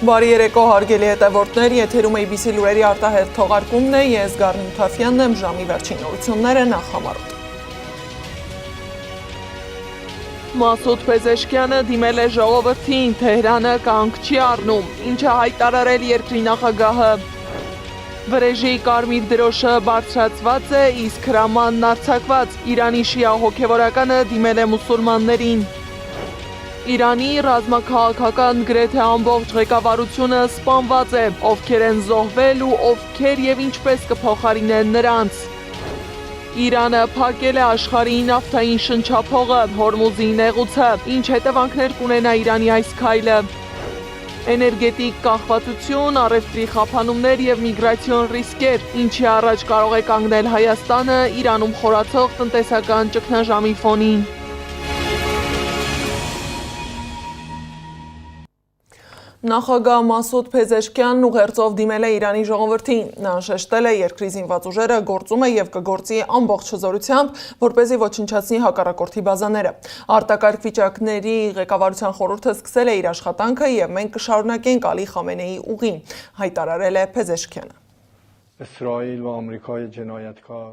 Բարի երեկո հարգելի հետևորդներ, եթերում ABC լուրերի արտահերթ թողարկումն է, ես Գառնի Թաֆյանն եմ, ժամի վերջին նորությունները նախամարոտ։ Մասուդ Փեզեշքյանը դիմել է ժողովրդին, Թեհրանը կանգ չի առնում, ինչ է հայտարարել երկրի նախագահը։ Վրեժի կարմիր դրոշը բարձրացված է, իսկ հրամանն արձակված, Իրանի շիա հոգևորականը դիմել է մուսուլմաններին։ Իրանի ռազմաքաղաքական գրեթե ամբողջ ղեկավարությունը սպանված է, ովքեր են զոհվել ու ովքեր եւ ինչպես կփոխարինեն նրանց։ Իրանը փակել է աշխարհի նավթային շնչափողը, Հորմուզի նեղուցը, ինչ հետևանքներ կունենա Իրանի այս քայլը։ Էներգետիկ կախվածություն, առևտրի խափանումներ եւ միգրացիոն ռիսկեր, ինչի առաջ կարող է կանգնել Հայաստանը Իրանում խորացող տնտեսական ճգնաժամի ֆոնին։ Նախագահ Մասուդ Փեզեշքյանն ուղերձով դիմել է Իրանի ժողովրդին, նա շեշտել է երկրի զինված ուժերը գործում է եւ կգործի ամբողջ հզորությամբ, որպեսզի ոչնչացնի հակառակորդի բազաները։ Արտակարգ վիճակների ղեկավարության խորհուրդը սկսել է իր աշխատանքը եւ մենք կշարունակենք Ալի Խամենեիի ուղին, հայտարարել է Փեզեշքյանը։ Իսրայել ու Ամերիկայի ջենայաթքար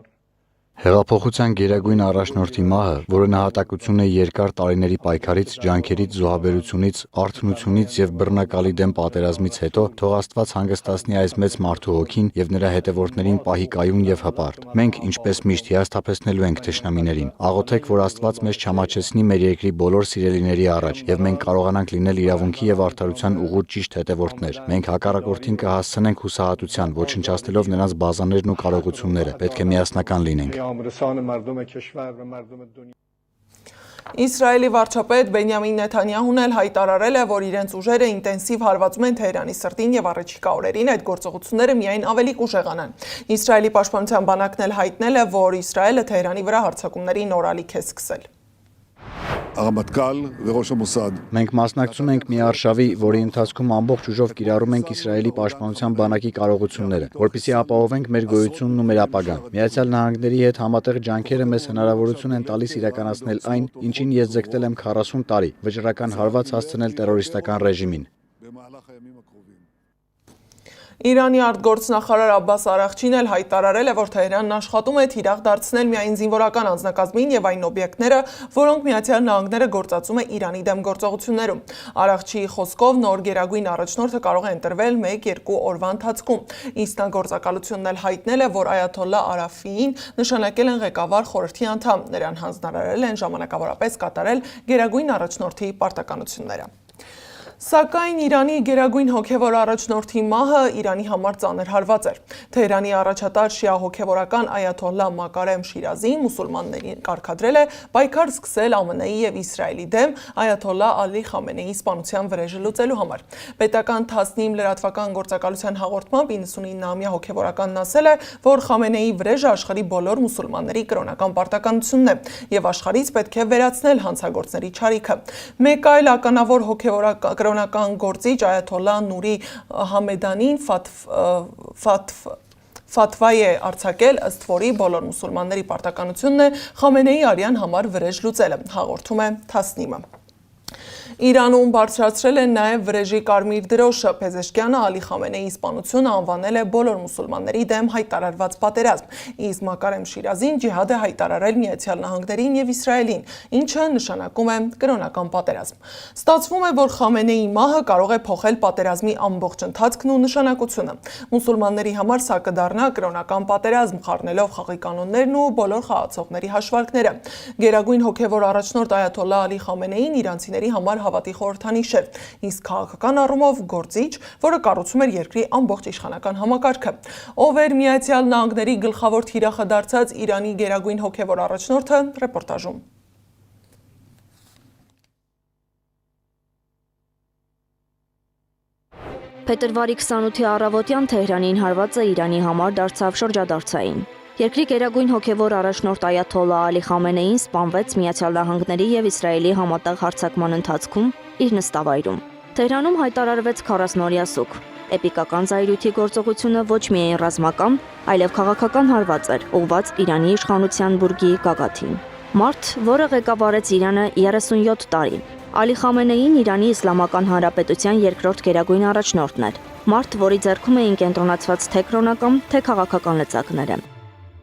Հեղափոխության գերագույն առաջնորդի մահը, որը նահատակություն է երկար տարիների պայքարից, ջանքերից, զոհաբերությունից, արթնությունից եւ բռնակալի դեմ պատերազմից հետո, թող Աստված հանգստացնի այս մեծ մարդու հոգին եւ նրա հետևորդներին պահի կայուն եւ հպարտ։ Մենք, ինչպես միշտ, հիասթափեցնելու ենք թշնամիներին։ Աղոթեք, որ Աստված մեզ չամաչեցնի մեր երկրի բոլոր սիրելիների առաջ եւ մենք կարողանանք լինել իրավունքի եւ արդարության ուղղուց ճիշտ հետևորդներ։ Մենք հակառակորդին կհասցնենք հուսահատության, ոչնչացնելով նրանց բազաներն ու կարողությունները։ Պետք է միասնական լինենք։ Իսրայելի վարչապետ Բենյամին Նեթանյահուն էլ հայտարարել է, որ իրենց ուժերը ինտենսիվ հարվածում են Թեհրանի սրտին եւ առաջիկա օրերին այդ գործողությունները միայն ավելի կուժեղանան։ Իսրայելի պաշտպանության բանակն էլ հայտնել է, որ Իսրայելը Թեհրանի վրա հարձակումների նոր ալիք է սկսել։ Մենք մասնակցում ենք մի արշավի, որի ընթացքում ամբողջ ուժով կիրառում ենք Իսրայելի պաշտպանության բանակի կարողությունները, որպեսզի ապահովենք մեր գոյությունն ու մեր ապագան։ Միացյալ Նահանգների հետ համատեղ ջանքերը մեզ հնարավորություն են տալիս իրականացնել այն, ինչին ես ձգտել եմ 40 տարի՝ վճռական հարված հասցնել տերորիստական ռեժիմին։ Իրանի արտգործնախարար Աբբաս Արաղչին էլ հայտարարել է, որ Թեհրանն աշխատում է թիրախ դարձնել միայն զինվորական անձնակազմին եւ այն օբյեկտները, որոնք Միացյալ Նահանգները գործածում է Իրանի դեմ գործողություններում։ Արաղչիի խոսքով նոր գերագույն առաջնորդը կարող է ընտրվել 1-2 օրվա ընթացքում։ Իսկ նա գործակալությունն էլ հայտնել է, որ Այաթոլլա Արաֆիին նշանակել են ղեկավար խորհրդի անդամ, նրան հանձնարարել են ժամանակավորապես կատարել գերագույն առաջնորդի պարտականությունները։ Սակայն Իրանի գերագույն հոգևոր առաջնորդի մահը Իրանի համար ծանր հարված էր։ Թեհրանի առաջատար շիա հոգևորական Այաթոլլա Մակարեմ Շիրազին մուսուլմաններին կարգադրել է պայքար սկսել ԱՄՆ-ի եւ Իսրայելի դեմ Այաթոլլա Ալի Խամենեիի սպանության վրեժը լուծելու համար։ Պետական Թասնիմ լրատվական գործակալության հաղորդմամբ 99-ամյա հոգևորականն ասել է, որ Խամենեիի վրեժը աշխարհի բոլոր մուսուլմանների կրոնական պարտականությունն է եւ աշխարհից պետք է վերացնել հանցագործների չարիքը։ Մեկ այլ ականավոր կրոնական գործիչ Այաթոլլա Նուրի Համեդանին ֆաթվա է արձակել, ըստ որի բոլոր մուսուլմանների պարտականությունն է Խամենեիի արյան համար վրեժ լուծելը, հաղորդում է Թասնիմը։ Իրանում բարձրացրել են նաև վրեժի կարմիր դրոշը։ Փեզեշքյանը Ալի Խամենեիի սպանությունը անվանել է բոլոր մուսուլմանների դեմ հայտարարված պատերազմ, իսկ Մակարեմ Շիրազին ջիհադ է հայտարարել Միացյալ Նահանգներին եւ Իսրայելին, ինչը նշանակում է կրոնական պատերազմ։ Ստացվում է, որ Խամենեիի մահը կարող է փոխել պատերազմի ամբողջ ընթացքն ու նշանակությունը։ Մուսուլմանների համար սա կդառնա կրոնական պատերազմ, խառնելով խաղի կանոններն ու բոլոր խաղացողների հաշվարկները։ Գերագույն հոգևոր առաջնորդ Այաթոլլա Ալի Խամենեին իրանցիների համար հավատի խորհրդանիշ էր, իսկ քաղաքական առումով գործիչ, որը կառուցում էր երկրի ամբողջ իշխանական համակարգը։ Ով էր Միացյալ Նահանգների գլխավոր թիրախը դարձած Իրանի գերագույն հոգևոր առաջնորդը, ռեպորտաժում։ Փետրվարի 28-ի առավոտյան Թեհրանին հարվածը Իրանի համար դարձավ շրջադարձային։ Երկրի գերագույն հոգևոր առաջնորդ Այաթոլլա Ալի Խամենեին սպանվեց Միացյալ Նահանգների եւ Իսրայելի համատեղ հարձակման ընթացքում իր նստավայրում։ Թեհրանում հայտարարվեց 40-օրյա սուգ։ Էպիկական զայրույթի գործողությունը ոչ միայն ռազմական, այլև քաղաքական հարված էր, ուղղված Իրանի իշխանության բուրգի գագաթին։ Մարդ, որը ղեկավարեց Իրանը 37 տարի, Ալի Խամենեին Իրանի Իսլամական Հանրապետության երկրորդ գերագույն առաջնորդն էր։ Մարդ, որի ձեռքում էին կենտրոնացված թե կրոնական, թե քաղաքական լծակները։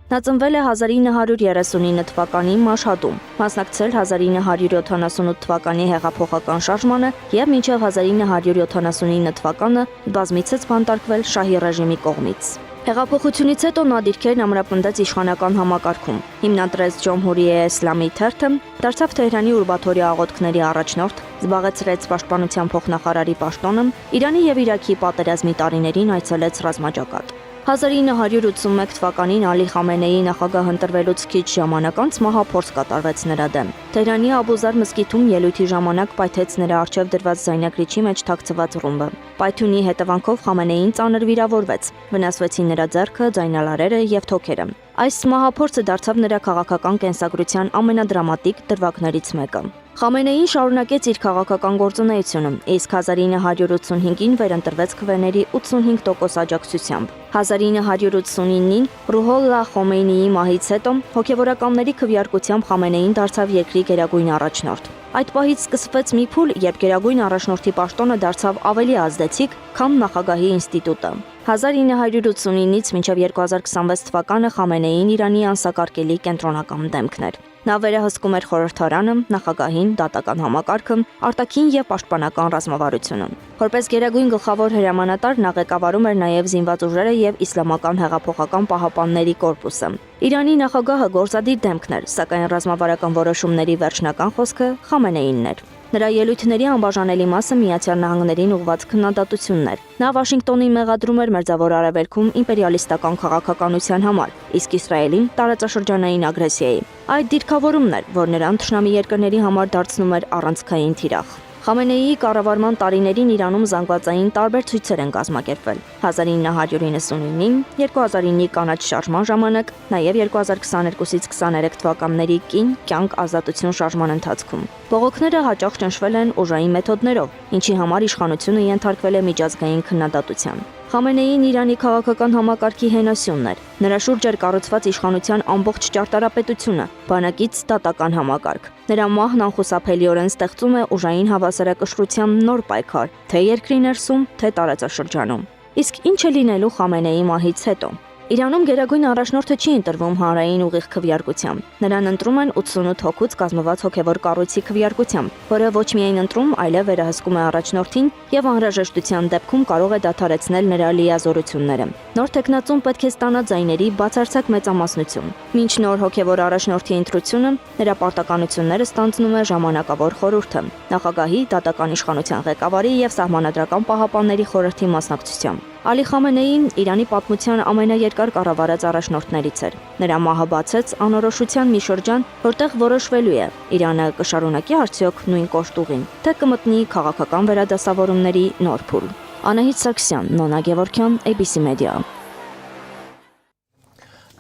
Նա ծնվել է 1939 թվականի Մաշհադում, մասնակցել 1978 թվականի հեղափոխական շարժմանը եւ մինչեւ 1979 թվականը բազմիցս բանտարկվել շահի ռեժիմի կողմից։ Հեղափոխությունից հետո նա դիրքերն ամրապնդեց իշխանական համակարգում, հիմնադրեց Ջոմհուրիե Իսլամի թերթը, դարձավ Թեհրանի ուրբաթօրյա աղոթքների առաջնորդ, զբաղեցրեց պաշտպանության փոխնախարարի պաշտոնը, Իրանի եւ Իրաքի պատերազմի տարիներին այցելեց ռազմաճակատ։ 1981 թվականին Ալի Խամենեի նախագահ ընտրվելուց քիչ ժամանակ անց մահափորձ կատարվեց նրա դեմ։ Թեհրանի Աբուզար մզկիթում ելույթի ժամանակ պայթեց նրա առջև դրված զայնագրիչի մեջ թաքցված ռումբը։ Պայթյունի հետևանքով Խամենեին ծանր վիրավորվեց, վնասվեցին նրա ձեռքը, ձայնալարերը եւ թոքերը։ Այս մահափորձը դարձավ նրա քաղաքական կենսագրության ամենադրամատիկ դրվագներից մեկը։ Խամենեին շարունակեց իր քաղաքական գործունեությունը, իսկ 1985-ին վերընտրվեց քվեների 85% աջակցությամբ։ 1989-ին Ռուհոլլա Խոմեյնիի մահից հետո հոգևորականների քվեարկությամբ Խամենեին դարձավ երկրի գերագույն առաջնորդ։ Այդ պահից սկսվեց մի փուլ, երբ գերագույն առաջնորդի պաշտոնը դարձավ ավելի ազդեցիկ, քան նախագահի ինստիտուտը։ 1989-ից մինչև 2026 թվականը Խամենեին Իրանի անսակարկելի կենտրոնական դեմքն էր։ Նա վերահսկում էր խորհրդարանը, նախագահին, դատական համակարգը, արտաքին եւ պաշտպանական ռազմավարությունը։ Որպես գերագույն գլխավոր հրամանատար նա ղեկավարում էր նաեւ զինված ուժերը եւ Իսլամական հեղափոխական պահապանների կորպուսը։ Իրանի նախագահը գործադիր դեմքն էր, սակայն ռազմավարական որոշումների վերջնական խոսքը Խամենեինն էր։ Նրա ելույթների անբաժանելի մասը Միացյալ Նահանգներին ուղղված քննադատությունն էր։ Նա Վաշինգտոնին մեղադրում էր Մերձավոր Արևելքում իմպերիալիստական քաղաքականության համար, իսկ Իսրայելին տարածաշրջանային ագրեսիայի։ Այդ դիրքավորումն էր, որ նրան թշնամի երկրների համար դարձնում էր առանցքային թիրախ։ Խամենեիի կառավարման տարիներին Իրանում զանգվածային տարբեր ցույցեր են կազմակերպվել։ 1999-ին, 2009-ի կանաչ շարժման ժամանակ, նաև 2022-ից 23 թվականների կին կյանք ազատություն շարժման ընթացքում։ Բողոքները հաճախ ճնշվել են ուժային մեթոդներով, ինչի համար իշխանությունը ենթարկվել է միջազգային քննադատության։ Խամենեին Իրանի քաղաքական համակարգի հենասյունն էր։ Նրա շուրջ էր կառուցված իշխանության ամբողջ ճարտարապետությունը, բանակից դատական համակարգ։ Նրա մահն անխուսափելիորեն ստեղծում է ուժային հավասարակշռության նոր պայքար, թե երկրի ներսում, թե տարածաշրջանում։ Իսկ ինչ է լինելու Խամենեիի մահից հետո։ Իրանում գերագույն առաջնորդը չի ընտրվում հանրային ուղիղ քվեարկությամբ։ Նրան ընտրում են 88 հոգուց կազմված հոգևոր կառույցի քվեարկությամբ, որը ոչ միայն ընտրում, այլև վերահսկում է առաջնորդին եւ անհրաժեշտության դեպքում կարող է դադարեցնել նրա լիազորությունները։ Նոր տեխնացուն պետք է ստանա ձայների բացարձակ մեծամասնություն։ Մինչ նոր հոգևոր առաջնորդի ընտրությունը նրա պարտականությունները ստանձնում է ժամանակավոր խորհուրդը, նախագահի, դատական իշխանության ղեկավարի եւ սահմանադրական պահապանների խորհրդի մասնակցությամբ։ Ալի Խամենեին Իրանի պատմության ամենաերկար կառավարած առաջնորդներից էր։ Նրա մահը բացեց անորոշության մի շրջան, որտեղ որոշվելու է Իրանը կշարունակի արդյոք նույն կոշտուղին, թե կմտնի քաղաքական վերադասավորումների նոր փուլ։ Անահիտ Սարգսյան, Նոնա Գևորգյան, ABC Media։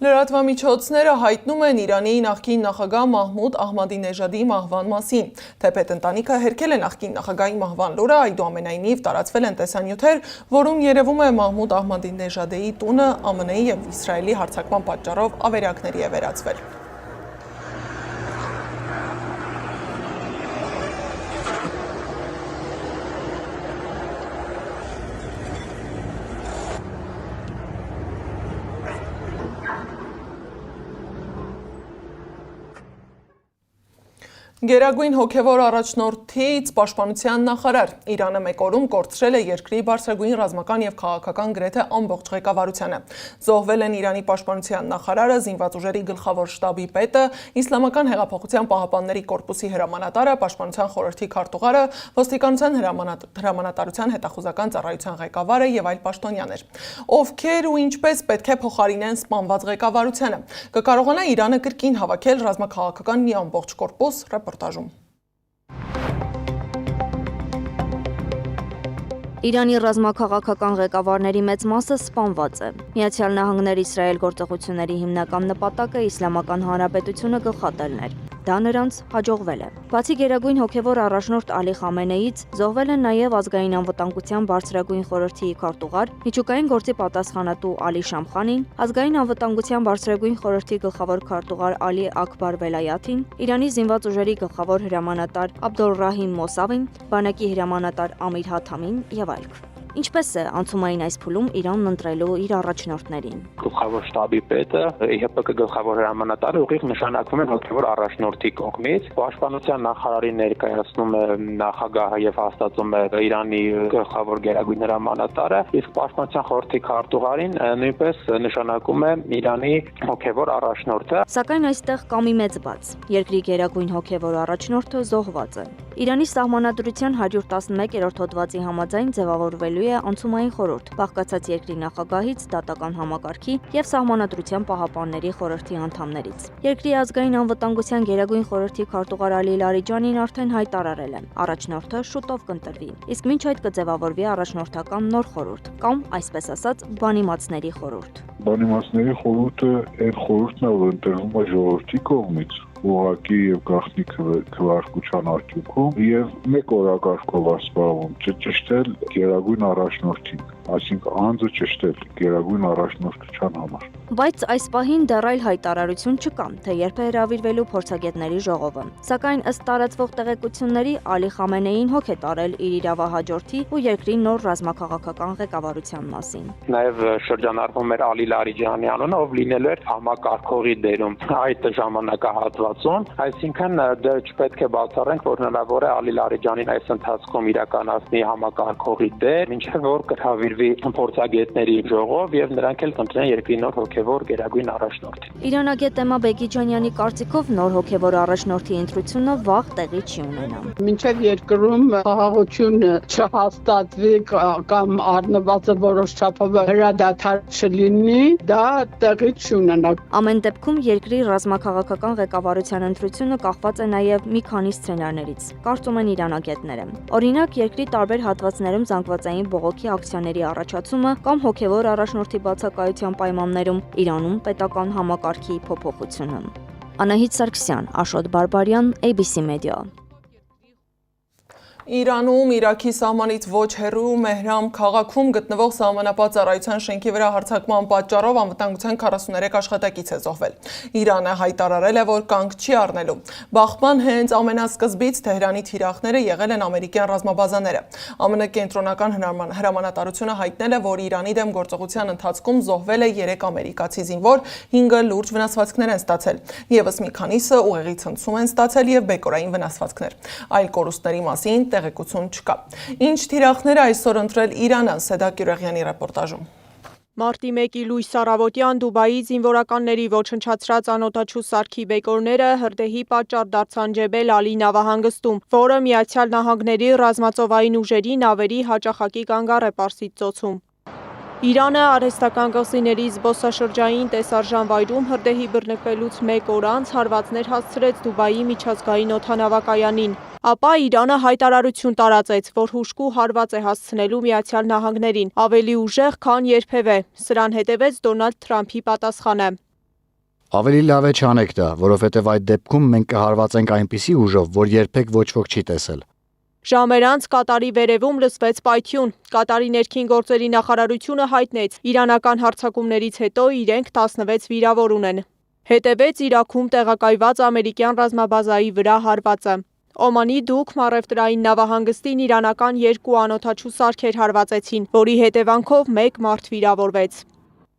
Լրատվամիջոցները հայտնում են Իրանի նախկին նախագահ Մահմուդ Ահմադինեժադի մահվան մասին։ Թեպետ ընտանիքը հերքել է նախկին նախագահի մահվան լուրը, այդուամենայնիվ տարածվել են տեսանյութեր, որում երևում է Մահմուդ Ահմադինեժադեի տունը ԱՄՆ-ի եւ Իսրայելի հարձակման պատճառով ավերակների է վերածվել։ Գերագույն հոգևոր առաջնորդից պաշտպանության նախարար Իրանը մեկ օրում կորցրել է երկրի բարձրագույն ռազմական եւ քաղաքական գրեթե ամբողջ ղեկավարությանը։ Զոհվել են Իրանի պաշտպանության նախարարը, զինված ուժերի գլխավոր շտաբի պետը, Իսլամական հեղափոխության պահապանների կորպուսի հրամանատարը, պաշտպանության խորհրդի քարտուղարը, ոստիկանության հրամանատարության հետախուզական ծառայության ղեկավարը եւ այլ պաշտոնյաներ։ Ովքեր ու ինչպես պետք է փոխարինեն սպանված ղեկավարությանը։ Կկարողանա Իրանը կրկին հավաքել ռազմաքաղաքական մի ամբողջ կորպուս, ռեպորտաժում։ Իրանի ռազմաքաղաքական ղեկավարների մեծ մասը սպանված է։ Միացյալ Նահանգներ Իսրայել գործողությունների հիմնական նպատակը Իսլամական Հանրապետությունը գլխատելն էր։ Դա նրանց հաջողվել է։ Բացի գերագույն հոգևոր առաջնորդ Ալի Խամենեից, զոհվել են նաև ազգային անվտանգության բարձրագույն խորհրդի քարտուղար, միջուկային գործի պատասխանատու Ալի Շամխանին, ազգային անվտանգության բարձրագույն խորհրդի գլխավոր քարտուղար Ալի Աքբար Վելայաթին, Իրանի զինված ուժերի գլխավոր հրամանատար Աբդոլռահիմ Մոսավին, բանակի հրամանատար Ամիր Հաթամին եւ այլք։ Ինչպես է անցումային այս փուլում Իրանն ընտրելու իր առաջնորդներին։ Գլխավոր շտաբի պետը, ՀՊԿ գլխավոր հրամանատարը ուղիղ նշանակվում է հոգևոր առաջնորդի կողմից։ Պաշտպանության նախարարի ներկայացնում է նախագահը եւ հաստատում է Իրանի գլխավոր գերագույն հրամանատարը, իսկ պաշտպանության խորհրդի քարտուղարին նույնպես նշանակում է Իրանի հոգևոր առաջնորդը։ Սակայն այստեղ կա մի մեծ բաց։ Երկրի գերագույն հոգևոր առաջնորդը զոհված է։ Իրանի սահմանադրության 111-րդ հոդվածի համաձայն ձևավորվելու է անցումային խորհուրդ, բաղկացած երկրի նախագահից, դատական համակարգի եւ սահմանադրության պահապանների խորհրդի անդամներից։ Երկրի ազգային անվտանգության գերագույն խորհրդի քարտուղար Ալի Լարիջանին արդեն հայտարարել է. առաջնորդը շուտով կընտրվի, իսկ մինչ այդ կձևավորվի առաջնորդական նոր խորհուրդ, կամ այսպես ասած, բանիմացների խորհուրդ։ Բանիմացների խորհուրդը այդ խորհուրդն է, որ ընտրվում է ժողովրդի կողմից, ուղղակի եւ գաղտնի քվեարկության արդյունքում եւ մեկ օրակարգով ասպարվում ճշտել գերագույն առաջնորդին, այսինքն անձը ճշտել գերագույն առաջնորդության համար։ Բայց այս պահին դեռ այլ հայտարարություն չկա, թե երբ է հրավիրվելու փորձագետների ժողովը։ Սակայն ըստ տարածվող տեղեկությունների Ալի Խամենեին հոգ է տարել իր իրավահաջորդի ու երկրի նոր ռազմաքաղաքական ղեկավարության մասին։ Նաև շրջանառվում էր Ալի Լարիջանի անունը, ով լինելու էր համակարգողի դերում այդ ժամանակահատվածում, այսինքն դեռ չպետք է բացառենք, որ հնարավոր է Ալի Լարիջանին այս ընթացքում իրականացնի համակարգողի դեր, մինչև որ կհրավիրվի փորձագետների ժողով եւ նրանք էլ կընտրեն երկրի նոր հոգևոր գերագույն առաջնորդ։ Իրանագետ Էմա Բեգիջանյանի կարծիքով նոր հոգևոր առաջնորդի ընտրությունը վաղ տեղի չի ունենա։ Մինչև երկրում խաղաղություն չհաստատվի կամ առնվազն որոշ չափով հրադադար չլինի, դա տեղի չունենա։ Ամեն դեպքում երկրի ռազմաքաղաքական ղեկավարության ընտրությունը կախված է նաև մի քանի սցենարներից, կարծում են իրանագետները։ Օրինակ, երկրի տարբեր հատվածներում զանգվածային բողոքի ակցիաների առաջացումը կամ հոգևոր առաջնորդի բացակայության պայմաններում Իրանում պետական համակարգի փոփոխությունը։ Անահիտ Սարգսյան, Աշոտ Բարբարյան, ABC Media։ Իրանում Իրաքի սահմանից ոչ հեռու Մեհրամ քաղաքում գտնվող սահմանապատ ծառայության շենքի վրա հարձակման պատճառով անվտանգության 43 աշխատակից է զոհվել։ Իրանը հայտարարել է, որ կանգ չի առնելու։ Բախման հենց ամենասկզբից Թեհրանի թիրախները եղել են ամերիկյան ռազմաբազաները։ ԱՄՆ կենտրոնական հրամանատարությունը հայտնել է, որ Իրանի դեմ գործողության ընթացքում զոհվել է 3 ամերիկացի զինվոր, 5-ը լուրջ վնասվածքներ են ստացել։ Եվս մի քանիսը ուղեղի ցնցում են ստացել եւ բեկորային վնասվածքներ։ Այլ կորուստների մասին տեղեկություն չկա։ Ինչ թիրախներ այսօր ընտրել Իրանը, Սեդակ Յուրեղյանի ռեպորտաժում։ Մարտի 1-ի լույս առավոտյան Դուբայի զինվորականների ոչնչացրած անօդաչու սարքի բեկորները հրդեհի պատճառ դարձան Ջեբել Ալի նավահանգստում, որը Միացյալ Նահանգների ռազմածովային ուժերի նավերի հաճախակի կանգառ է Պարսից ծոցում։ Իրանը արհեստական կղզիների զբոսաշրջային տեսարժան վայրում հրդեհի բռնկվելուց մեկ օր անց հարվածներ հասցրեց Դուբայի միջազգային օդանավակայանին։ Ապա Իրանը հայտարարություն տարածեց, որ հուժկու հարված է հասցնելու Միացյալ Նահանգներին, ավելի ուժեղ, քան երբևէ։ Սրան հետևեց Դոնալդ Թրամփի պատասխանը։ Ավելի լավ է չանեք դա, որովհետև այդ դեպքում մենք կհարվածենք այնպիսի ուժով, որ երբեք ոչ ոք չի տեսել։ Ժամեր անց Կատարի վերևում լսվեց պայթյուն։ Կատարի ներքին գործերի նախարարությունը հայտնեց, իրանական հարձակումներից հետո իրենք 16 վիրավոր ունեն։ Հետևեց Իրաքում տեղակայված ամերիկյան ռազմաբազայի վրա հարվածը։ Օմանի Դուք առևտրային նավահանգստին իրանական 2 անօդաչու սարքեր հարվածեցին, որի հետևանքով 1 մարդ վիրավորվեց։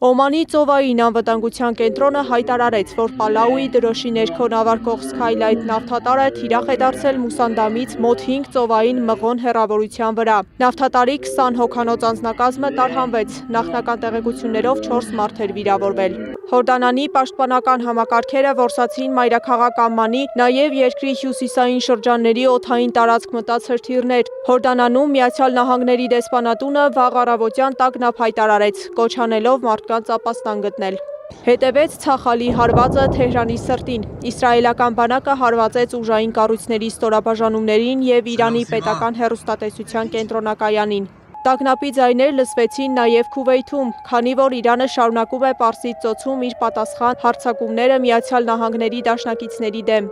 Օմանի ծովային անվտանգության կենտրոնը հայտարարեց, որ Պալաուի դրոշի ներքո նավարկող Skylight նավթատարը թիրախ է դարձել Մուսանդամից մոտ 5 ծովային մղոն հեռավորության վրա։ Նավթատարի 20 հոգանոց անձնակազմը տարհանվեց, նախնական տեղեկություններով 4 մարդ էր վիրավորվել։ Հորդանանի պաշտպանական համակարգերը որսացին մայրաքաղաք Ամմանի, նաև երկրի հյուսիսային շրջանների օդային տարածք մտած հրթիռներ։ Հորդանանում Միացյալ Նահանգների դեսպանատունը վաղ առավոտյան տագնապ հայտարարեց, կոչ անելով մարդկանց ապաստան գտնել։ Հետևեց Ցախալի հարվածը Թեհրանի սրտին։ Իսրայելական բանակը հարվածեց ուժային կառույցների ստորաբաժանումներին եւ Իրանի պետական հեռուստատեսության կենտրոնակայանին։ Տագնապի ձայներ լսվեցին նաև Քուվեյթում, քանի որ Իրանը շարունակում է Պարսից ծոցում իր պատասխան հարձակումները Միացյալ Նահանգների դաշնակիցների դեմ։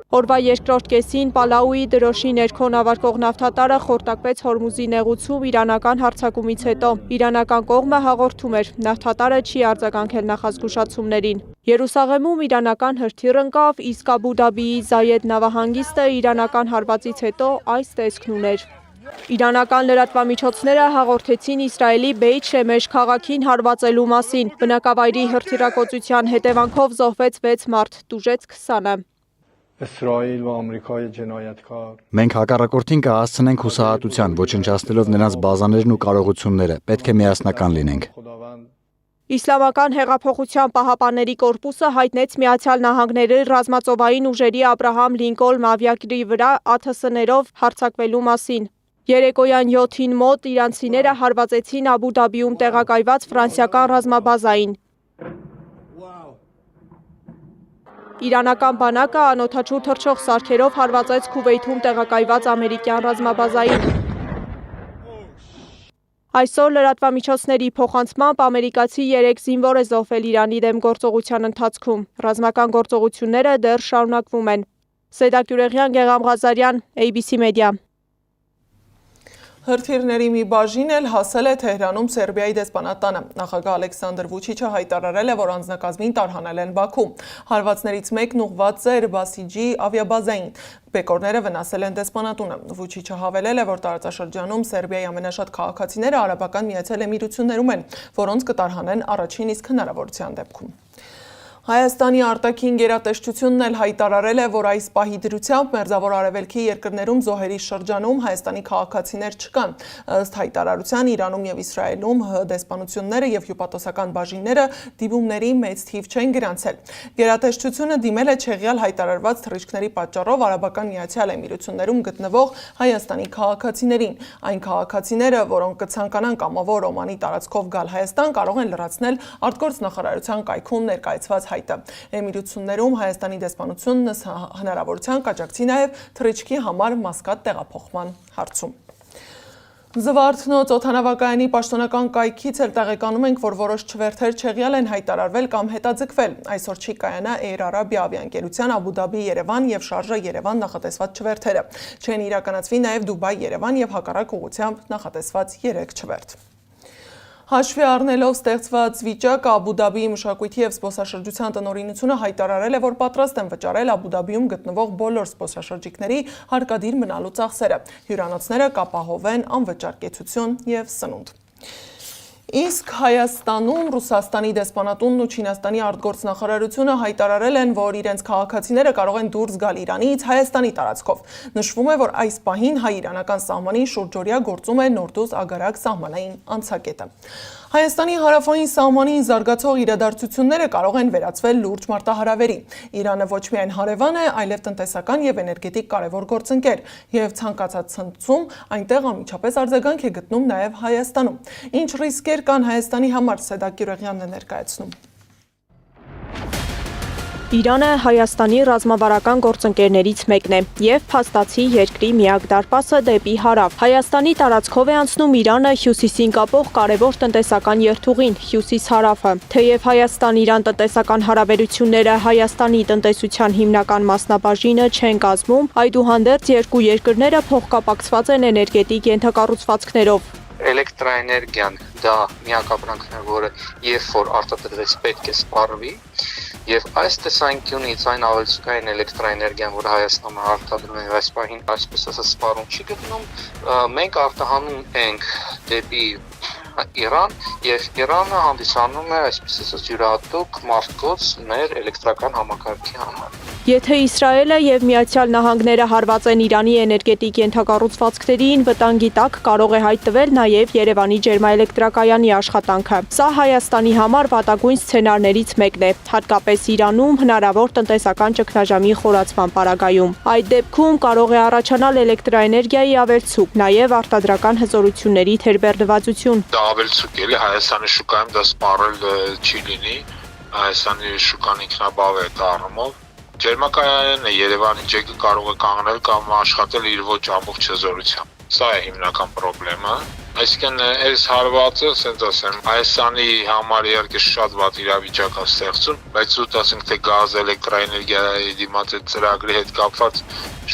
Օրվա երկրորդ կեսին Պալաուի դրոշի ներքո նավարկող նավթատարը խորտակվեց Հորմուզի նեղուցում իրանական հարձակումից հետո։ Իրանական կողմը հաղորդում էր, նավթատարը չի արձագանքել նախազգուշացումներին։ Երուսաղեմում իրանական հրթիռ ընկավ, իսկ Աբու Դաբիի Զայեդ նավահանգիստը իրանական հարվածից հետո այս տեսքն ուներ։ Իրանական լրատվամիջոցները հաղորդեցին Իսրայելի Բեյթ Շեմեշ քաղաքին հարվածելու մասին։ Բնակավայրի հրթիռակոծության հետևանքով զոհվեց 6 մարդ, տուժեց 20-ը։ اسرائیل و آمریکای جنایتکار Մենք հակառակորդին կհասցնենք հուսահատության, ոչնչացնելով նրանց բազաներն ու կարողությունները։ Պետք է միասնական լինենք։ خداوند Իսլամական հեղափոխության պահապանների կորպուսը հայտնեց Միացյալ Նահանգների ռազմածովային ուժերի Աբրահամ Լինկոլն ավիակրի վրա ԱԹՍ-ներով հարձակվելու մասին։ Երեկոյան 7-ին մոտ իրանցիները հարվածեցին Աբու Դաբիում տեղակայված ֆրանսիական ռազմաբազային։ Իրանական բանակը անօդաչու թռչող սարքերով հարվածեց Քուվեյթում տեղակայված ամերիկյան ռազմաբազային։ Այսօր լրատվամիջոցների փոխանցմամբ ամերիկացի 3 զինվոր է զոհվել Իրանի դեմ գործողության ընթացքում։ Ռազմական գործողությունները դեռ շարունակվում են։ Սեդա Կյուրեղյան, Գեգամ Ղազարյան, ABC Media։ Հրթիռների մի բաժին էլ հասել է Թեհրանում Սերբիայի դեսպանատանը։ Նախագահ Ալեքսանդր Վուչիչը հայտարարել է, որ անձնակազմին տարհանել են Բաքու։ Հարվածներից մեկն ուղղված էր Բասիջի ավիաբազային։ Բեկորները վնասել են դեսպանատունը։ Վուչիչը հավելել է, որ տարածաշրջանում Սերբիայի ամենաշատ քաղաքացիները Արաբական Միացյալ Էմիրություններում են, որոնց կտարհանեն առաջին իսկ հնարավորության դեպքում։ Հայաստանի արտաքին գերատեսչությունն էլ հայտարարել է, որ այս պահի դրությամբ Մերձավոր Արևելքի երկրներում զոհերի շրջանում Հայաստանի քաղաքացիներ չկան։ Ըստ հայտարարության Իրանում եւ Իսրայելում ՀՀ դեսպանությունները եւ հյուպատոսական բաժինները դիպումների մեծ թիվ չեն գրանցել։ Գերատեսչությունը դիմել է չեղյալ հայտարարված թռիչքների պատճառով Արաբական Միացյալ Էմիրություններում գտնվող Հայաստանի քաղաքացիներին։ Այն քաղաքացիները, որոնք կցանկանան կամավոր Օմանի տարածքով գալ Հայաստան, կարող են լրացնել արտգործնախարարության կայքում ներկայացված Էմիրություններում Հայաստանի դեսպանությունն հնարավորության կաջակցի նաև թռիչքի համար Մասկատ տեղափոխման հարցում։ Զվարթնոց օդանավակայանի պաշտոնական կայքից էլ տեղեկանում ենք, որ որոշ չվերթեր չեղյալ են հայտարարվել կամ հետաձգվել։ Այսօր չի կայանա Air Arabia ավիաընկերության Աբու Դաբի Երևան եւ Շարժա Երևան նախատեսված չվերթերը։ Չեն իրականացվի նաև Դուբայ Երևան եւ հակառակ ուղղությամբ նախատեսված 3 չվերթ։ Հաշվի առնելով ստեղծված վիճակը Աբու Դաբիի մշակույթի եւ զբոսաշրջության տնօրինությունը հայտարարել է, որ պատրաստ են վճարել Աբու Դաբիում գտնվող բոլոր զբոսաշրջիկների հարկադիր մնալու ծախսերը։ Հյուրանոցները կապահովեն անվճար կեցություն եւ սնունդ։ Իսկ Հայաստանում Ռուսաստանի դեսպանատունն ու Չինաստանի արտգործնախարարությունը հայտարարել են, որ իրենց քաղաքացիները կարող են դուրս գալ Իրանից Հայաստանի տարածքով։ Նշվում է, որ այս պահին հայ-իրանական սահմանին շուրջօրյա գործում է Նորդուզ Ագարակ սահմանային անցակետը։ Հայաստանի հարավային սահմանին զարգացող իրադարձությունները կարող են վերածվել լուրջ մարտահրավերի։ Իրանը ոչ միայն հարևան է, այլև տնտեսական եւ էներգետիկ կարևոր գործընկեր, եւ ցանկացած ցնցում այնտեղ անմիջապես արձագանք է գտնում նաեւ Հայաստանում։ Ինչ ռիսկեր կան Հայաստանի համար, Սեդա Կյուրեղյանն է ներկայացնում։ Իրանը Հայաստանի ռազմավարական գործընկերներից մեկն է եւ փաստացի երկրի միակ դարպասը դեպի հարավ։ Հայաստանի տարածքով է անցնում Իրանը հյուսիսին կապող կարևոր տնտեսական երթուղին՝ հյուսիս-հարավը։ Թեև Հայաստան-Իրան տնտեսական հարաբերությունները Հայաստանի տնտեսության հիմնական մասնաբաժինը չեն կազմում, այդուհանդերձ երկու երկրները փոխկապակցված են էներգետիկ ենթակառուցվածքներով։ Էլեկտրաէներգիան դա միակ ապրանքն է, որը երբ որ արտադրվեց պետք է սպառվի, եւ այս տեսանկյունից այն ավելցուկային էլեկտրաէներգիան, որը Հայաստանում արտադրվում է, այս պահին այսպես ասած սպառում չի գտնում, մենք արտահանում ենք դեպի Իրան եւ Իրանը հանդիսանում է այսպես ասած յուրահատուկ մարտկոց մեր էլեկտրական համակարգի համար։ Եթե Իսրայելը եւ Միացյալ Նահանգները հարված են Իրանի էներգետիկ ենթակառուցվածքներին, վտանգի տակ կարող է հայտնվել նաեւ Երևանի ջերմաէլեկտրակայանի աշխատանքը։ Սա Հայաստանի համար վատագույն սցենարներից մեկն է, հատկապես Իրանում հնարավոր տնտեսական ճգնաժամի խորացման պարագայում։ Այդ դեպքում կարող է առաջանալ էլեկտրաէներգիայի ավելցուկ, նաեւ արտադրական հզորությունների թերբեռնվածություն։ Ավելցուկ էլի Հայաստանի շուկայում դա սպառել չի լինի, Հայաստանի շուկան ինքնաբավ է դա առումով։ Ջերմակայանը Երևանի ջեկը կարող է կանգնել կամ աշխատել իր ոչ ամբողջ հզորությամբ։ Սա է հիմնական խնդրեմը։ Այսինքն այս հարվածը, ասենց ասեմ, Հայաստանի համար իհարկե շատ վատ իրավիճակ է ստեղծում, բայց ուտ ասենք թե գազ, էլեկտրաէներգիայի դիմաց այդ ծրագրի հետ կապված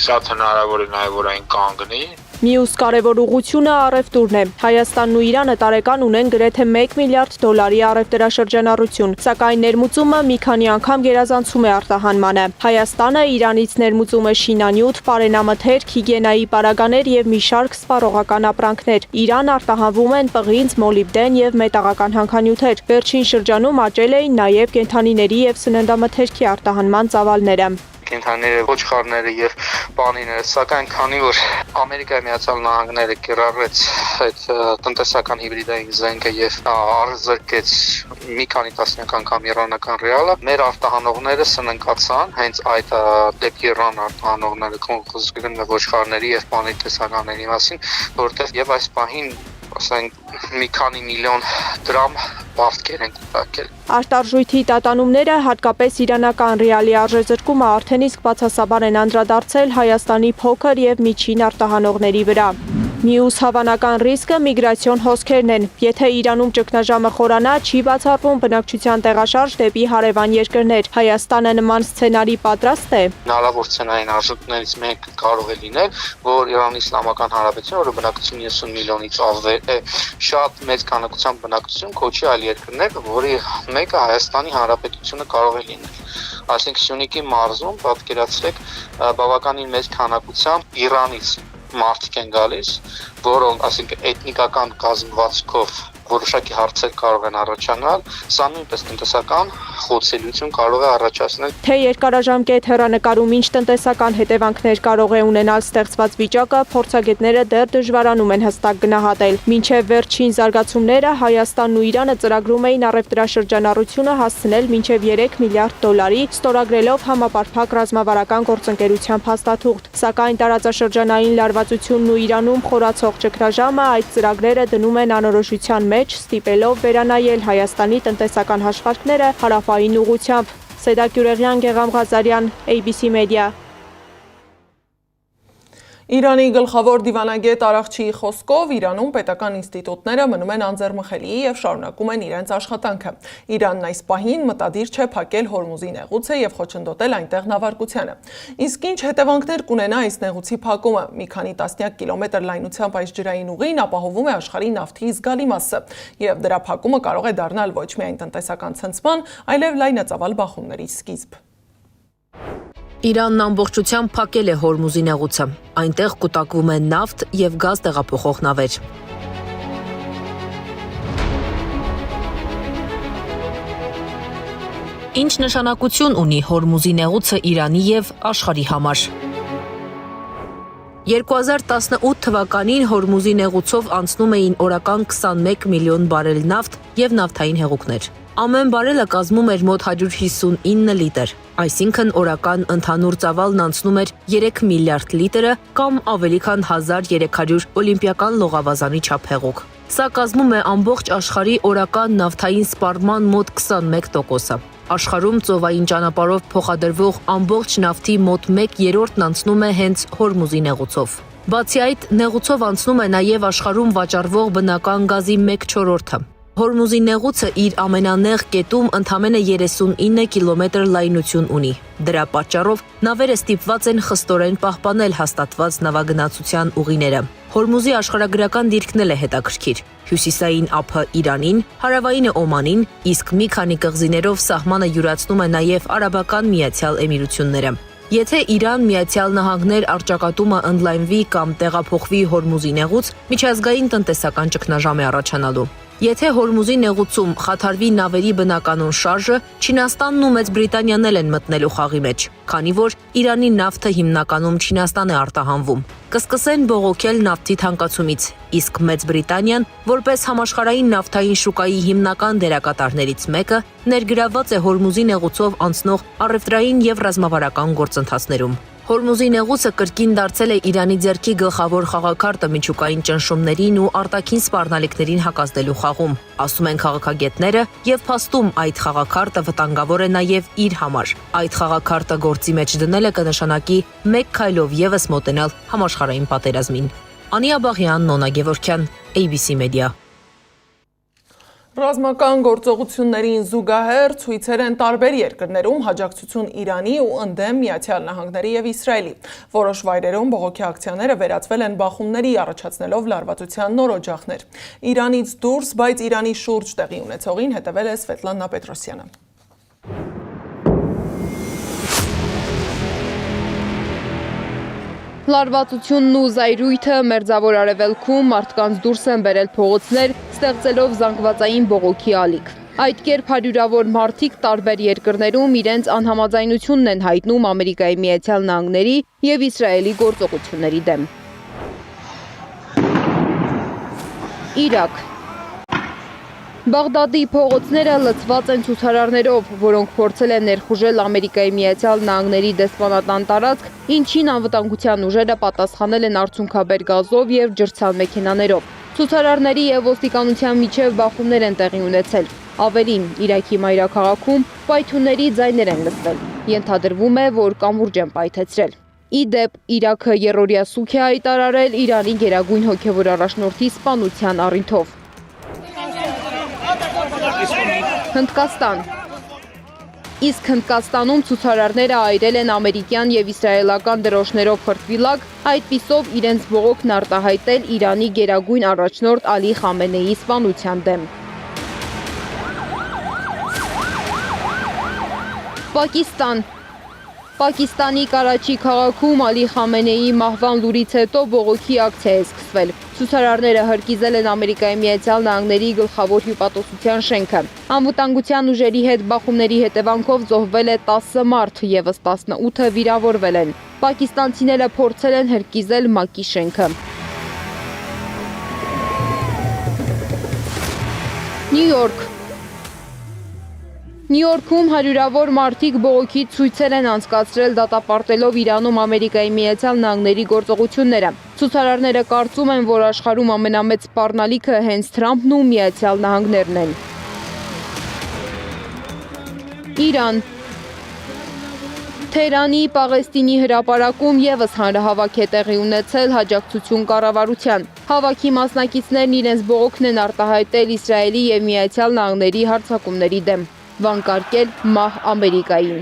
շատ հնարավոր է նաև որ այն կանգնի։ Մյուս կարևոր ուղղությունը առևտուրն է։ Հայաստանն ու Իրանը տարեկան ունեն գրեթե 1 միլիարդ դոլարի առևտրաշրջանառություն, սակայն ներմուծումը մի քանի անգամ գերազանցում է արտահանմանը։ Հայաստանը Իրանից ներմուծում է շինանյութ, պարենամթերք, հիգիենայի պարագաներ եւ մի շարք սպառողական ապրանքներ։ Իրան արտահանվում են պղինձ, մոլիբդեն եւ մետաղական հանքանյութեր։ Վերջին շրջանում աճել էին նաեւ կենդանիների եւ սննդամթերքի արտահանման ծավալները։ Կենդանիները, ոչխարները եւ բանիները, սակայն քանի որ Ամերիկայի Միացյալ Նահանգները կիրառեց այդ տնտեսական հիբրիդային զենքը եւ արձրկեց մի քանի տասնյակ անգամ իրանական ռեալը, մեր արտահանողները սննկացան հենց այդ դեպի Իրան արտահանողները խոսում են ոչխարների եւ բանի տեսականների մասին, որտեղ եւ այս պահին ասենք մի քանի միլիոն դրամ բավկեր են կուտակել։ Արտարժույթի տատանումները, հատկապես իրանական ռեալի արժեզրկումը արդեն իսկ բացասաբար են անդրադարձել Հայաստանի փոքր եւ միջին արտահանողների վրա։ Մյուս հավանական ռիսկը միգրացիոն հոսքերն են։ Եթե Իրանում ճգնաժամը խորանա, չի բացառվում բնակչության տեղաշարժ դեպի հարևան երկրներ։ Հայաստանը նման սցենարի պատրաստ է։ Հնարավոր սցենարային արժեքներից մեկը կարող է լինել, որ Իրանի Իսլամական Հանրապետությունը, որը բնակչություն 30 միլիոնից ավել է, շատ մեծ քանակությամբ բնակչություն կոչի այլ երկրներ, որի մեկը Հայաստանի Հանրապետությունը կարող է լինել։ Այսինքն Սյունիքի մարզում պատկերացրեք բավականին մեծ քանակությամբ Իրանից մարդիկ են գալիս, որոնք ասենք էթնիկական կազմվածքով որոշակի հարցեր կարող են առաջանալ, սա նույնպես տնտեսական խոցելիություն կարող է առաջացնել։ Թե երկարաժամկետ հեռանկարում ինչ տնտեսական հետևանքներ կարող է ունենալ ստեղծված վիճակը, փորձագետները դեռ դժվարանում են հստակ գնահատել։ Մինչև վերջին զարգացումները Հայաստանն ու Իրանը ծրագրում էին առևտրաշրջանառությունը հասցնել մինչև 3 միլիարդ դոլարի, ստորագրելով համապարփակ ռազմավարական գործընկերության փաստաթուղթ։ Սակայն տարածաշրջանային լարվածությունն ու Իրանում խորացող ճգնաժամը այդ ծրագրերը դնում են անորոշության մեջ, ստիպելով վերանայել Հայաստանի տնտեսական հաշվարկները հարավային ուղղությամբ։ Սեդա Գյուրեղյան, Գեգամ Ղազարյան, ABC Media։ Իրանի գլխավոր դիվանագետ Արաղչիի խոսքով Իրանում պետական ինստիտուտները մնում են անձեռմխելի եւ շարունակում են իրենց աշխատանքը։ Իրանն այս պահին մտադիր չէ փակել Հորմուզի նեղուցը եւ խոչընդոտել այնտեղ նավարկությանը։ Իսկ ինչ հետևանքներ կունենա այս նեղուցի փակումը։ Մի քանի տասնյակ կիլոմետր լայնությամբ այս ջրային ուղին ապահովում է աշխարհի նավթի զգալի մասը, եւ դրա փակումը կարող է դառնալ ոչ միայն տնտեսական ցնցման, այլև լայնածավալ բախումների սկիզբ։ Իրանն ամբողջությամբ փակել է Հորմուզի նեղուցը։ Այնտեղ կուտակվում են նավթ եւ գազ տեղափոխող նավեր։ Ինչ նշանակություն ունի Հորմուզի նեղուցը Իրանի եւ աշխարհի համար։ 2018 թվականին Հորմուզի նեղուցով անցնում էին օրական 21 միլիոն բարել նավթ եւ նավթային հեղուկներ։ Ամեն բարելը կազմում էր մոտ 159 լիտր, այսինքն օրական ընդհանուր ծավալն անցնում էր 3 միլիարդ լիտրը կամ ավելի քան 1300 օլիմպիական լողավազանի չափ հեղուկ։ Սա կազմում է ամբողջ աշխարհի օրական նավթային սպառման մոտ 21%-ը։ Աշխարհում ծովային ճանապարհով փոխադրվող ամբողջ նավթի մոտ 1/3-ն անցնում է հենց Հորմուզի նեղուցով։ Բացի այդ, նեղուցով անցնում է նաև աշխարհում վաճառվող բնական գազի 1/4-ը։ Հորմուզի նեղուցը իր ամենանեղ կետում ընդամենը 39 կիլոմետր լայնություն ունի։ Դրա պատճառով նավերը ստիպված են խստորեն պահպանել հաստատված նավագնացության ուղիները։ Հորմուզի աշխարհագրական դիրքն էլ է հետաքրքիր։ Հյուսիսային ափը Իրանին, հարավայինը Օմանին, իսկ մի քանի կղզիներով սահմանը յուրացնում է նաև Արաբական Միացյալ Էմիրությունները։ Եթե Իրան-Միացյալ Նահանգներ առճակատումը ընդլայնվի կամ տեղափոխվի Հորմուզի նեղուց, միջազգային տնտեսական ճգնաժամ է առաջանալու։ Եթե Հորմուզի նեղուցում խաթարվի նավերի բնականոն շարժը, Չինաստանն ու Մեծ Բրիտանիան են մտնելու խաղի մեջ, քանի որ Իրանի նավթը հիմնականում Չինաստան է արտահանվում։ Կսկսեն բողոքել նավթի թանկացումից, իսկ Մեծ Բրիտանիան, որպես համաշխարհային նավթային շուկայի հիմնական դերակատարներից մեկը, ներգրավված է Հորմուզի նեղուցով անցնող առևտրային եւ ռազմավարական գործընթացներում։ Հորմուզի նեղուցը կրկին դարձել է Իրանի ձեռքի գլխավոր խաղաքարտը միջուկային ճնշումներին ու արտաքին սպառնալիքներին հակազդելու խաղում, ասում են քաղաքագետները, եւ փաստում այդ խաղաքարտը վտանգավոր է նաեւ իր համար։ Այդ խաղաքարտը գործի մեջ դնելը կնշանակի մեկ քայլով եւս մոտենալ համաշխարհային պատերազմին։ Անի Աբաղյան, Նոնա Գևորգյան, ABC Media։ Ռազմական գործողություններին զուգահեռ ցույցեր են տարբեր երկրներում հաջակցություն Իրանի ու ընդդեմ Միացյալ Նահանգների եւ Իսրայելի։ Որոշ վայրերում բողոքի ակցիաները վերածվել են բախումների, առաջացնելով լարվածության նոր օջախներ։ Իրանից դուրս, բայց Իրանի շուրջ տեղի ունեցողին հետևել է Սվետլանա Պետրոսյանը։ Լարվածությունն ու զայրույթը մերձավոր արևելքում մարդկանց դուրս են բերել փողոցներ, ստեղծելով զանգվածային բողոքի ալիք։ Այդ կերպ հարյուրավոր մարդիկ տարբեր երկրներում իրենց անհամաձայնությունն են հայտնում Ամերիկայի Միացյալ Նահանգների եւ Իսրայելի գործողությունների դեմ։ Իրաք Բաղդադի փողոցները լցված են ցուցարարներով, որոնք փորձել են ներխուժել Ամերիկայի Միացյալ Նահանգների դեսպանատան տարածք, ինչին անվտանգության ուժերը պատասխանել են արդյունքաբեր գազով եւ ջրցան մեքենաներով։ Ցուցարարների եւ ոստիկանության միջև բախումներ են տեղի ունեցել։ Ավելին, Իրաքի մայրաքաղաքում պայթյունների ձայներ են լսվել։ Ենթադրվում է, որ կամուրջ են պայթեցրել։ Ի դեպ, Իրաքը երրորդյա սուք է հայտարարել Իրանի գերագույն հոգևոր առաջնորդի սպանության առիթով։ Հնդկաստան Իսկ Հնդկաստանում ցուցարարները այրել են ամերիկյան եւ իսրայելական դրոշներով խրտվիլակ, այդպիսով իրենց բողոքն արտահայտել Իրանի գերագույն առաջնորդ Ալի Խամենեիի սպանության դեմ։ Պակիստան Պակիստանի Կարաչի քաղաքում Ալի Խամենեիի մահվան լուրից հետո բողոքի ակցիա է սկսվել։ Ցուցարարները հրկիզել են Ամերիկայի Միացյալ Նահանգների գլխավոր հյուպատոսության շենքը։ Անվտանգության ուժերի հետ բախումների հետևանքով զոհվել է 10 մարդ, եւս 18-ը վիրավորվել են։ Պակիստանցիները փորձել են հրկիզել ՄԱԿ-ի շենքը։ Նյու Յորք Նյու Յորքում հարյուրավոր մարդիկ բողոքի ցույցեր են անցկացրել դատապարտելով Իրանում Ամերիկայի Միացյալ Նահանգների գործողությունները։ Ցուցարարները կարծում են, որ աշխարհում ամենամեծ սպառնալիքը հենց Թրամփն ու Միացյալ Նահանգներն են։ Իրան Թեհրանի Պաղեստինի հրապարակում եւս հանրահավաք է տեղի ունեցել հաջակցություն կառավարության։ Հավաքի մասնակիցներն իրենց բողոքն են արտահայտել Իսրայելի եւ Միացյալ Նահանգների հարձակումների դեմ։ Վանկարկել մահ Ամերիկային։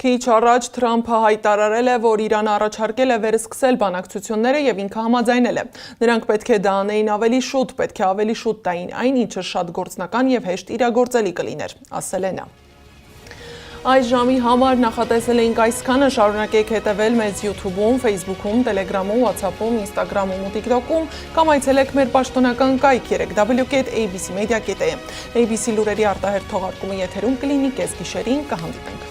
Քիչ առաջ Թրամփը հայտարարել է, որ Իրանը առաջարկել է վերսկսել բանակցությունները եւ ինքը համաձայնել է։ Նրանք պետք է դա անեին ավելի շուտ, պետք է ավելի շուտ տային այն, ինչը շատ գործնական եւ հեշտ իրագործելի կլիներ, ասել է նա։ Այս ժամի համար նախատեսել էինք այսքանը, շարունակեք հետևել մեզ YouTube-ում, Facebook-ում, Telegram-ում, WhatsApp-ում, Instagram-ում ու TikTok-ում կամ այցելեք մեր պաշտոնական կայք www.abcmedia.am։ ABC լուրերի արտահերթ թողարկումը եթերում կլինի կեսգիշերին, կհանդիպենք։